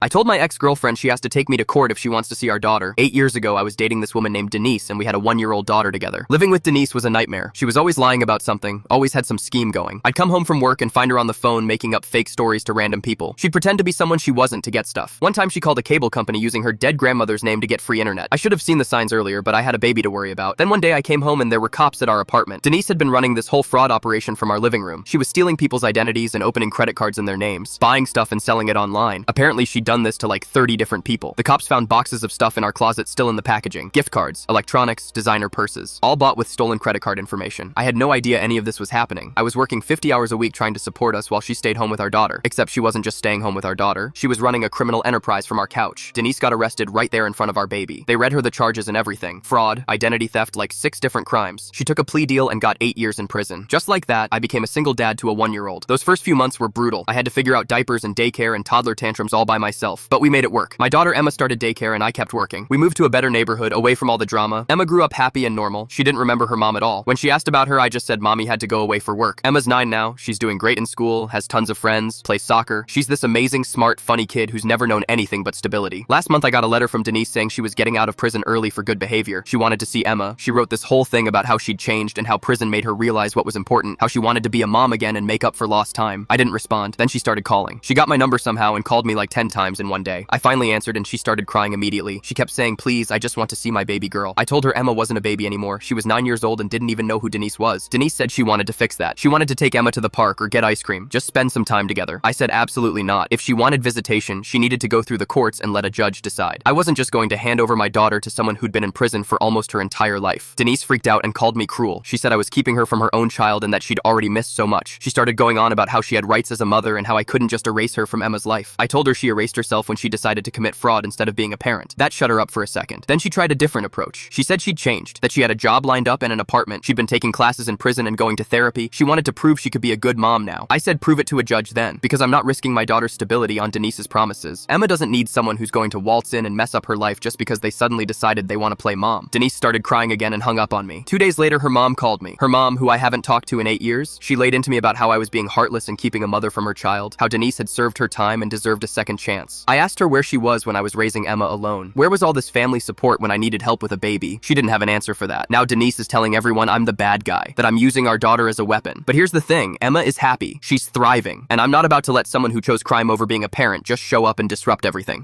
I told my ex-girlfriend she has to take me to court if she wants to see our daughter. 8 years ago, I was dating this woman named Denise, and we had a 1-year-old daughter together. Living with Denise was a nightmare. She was always lying about something, always had some scheme going. I'd come home from work and find her on the phone making up fake stories to random people. She'd pretend to be someone she wasn't to get stuff. One time she called a cable company using her dead grandmother's name to get free internet. I should have seen the signs earlier, but I had a baby to worry about. Then one day I came home and there were cops at our apartment. Denise had been running this whole fraud operation from our living room. She was stealing people's identities and opening credit cards in their names, buying stuff and selling it online. Apparently she'd done this to like 30 different people. The cops found boxes of stuff in our closet still in the packaging. Gift cards, electronics, designer purses, all bought with stolen credit card information. I had no idea any of this was happening. I was working 50 hours a week trying to support us while she stayed home with our daughter. Except she wasn't just staying home with our daughter. She was running a criminal enterprise from our couch. Denise got arrested right there in front of our baby. They read her the charges and everything. Fraud, identity theft, like 6 different crimes. She took a plea deal and got 8 years in prison. Just like that, I became a single dad to a 1-year-old. Those first few months were brutal. I had to figure out diapers and daycare and toddler tantrums all by myself. But we made it work. My daughter Emma started daycare and I kept working. We moved to a better neighborhood, away from all the drama. Emma grew up happy and normal. She didn't remember her mom at all. When she asked about her, I just said mommy had to go away for work. Emma's 9 now. She's doing great in school, has tons of friends, plays soccer. She's this amazing, smart, funny kid who's never known anything but stability. Last month I got a letter from Denise saying she was getting out of prison early for good behavior. She wanted to see Emma. She wrote this whole thing about how she'd changed and how prison made her realize what was important, how she wanted to be a mom again and make up for lost time. I didn't respond. Then she started calling. She got my number somehow and called me like 10 times in one day. I finally answered and she started crying immediately. She kept saying, please, I just want to see my baby girl. I told her Emma wasn't a baby anymore. She was 9 years old and didn't even know who Denise was. Denise said she wanted to fix that. She wanted to take Emma to the park or get ice cream. Just spend some time together. I said absolutely not. If she wanted visitation, she needed to go through the courts and let a judge decide. I wasn't just going to hand over my daughter to someone who'd been in prison for almost her entire life. Denise freaked out and called me cruel. She said I was keeping her from her own child and that she'd already missed so much. She started going on about how she had rights as a mother and how I couldn't just erase her from Emma's life. I told her she erased herself when she decided to commit fraud instead of being a parent. That shut her up for a second. Then she tried a different approach. She said she'd changed, that she had a job lined up and an apartment. She'd been taking classes in prison and going to therapy. She wanted to prove she could be a good mom now. I said prove it to a judge then, because I'm not risking my daughter's stability on Denise's promises. Emma doesn't need someone who's going to waltz in and mess up her life just because they suddenly decided they want to play mom. Denise started crying again and hung up on me. 2 days later, her mom called me. Her mom, who I haven't talked to in 8 years, she laid into me about how I was being heartless and keeping a mother from her child, how Denise had served her time and deserved a second chance. I asked her where she was when I was raising Emma alone. Where was all this family support when I needed help with a baby? She didn't have an answer for that. Now Denise is telling everyone I'm the bad guy, that I'm using our daughter as a weapon. But here's the thing, Emma is happy. She's thriving. And I'm not about to let someone who chose crime over being a parent just show up and disrupt everything.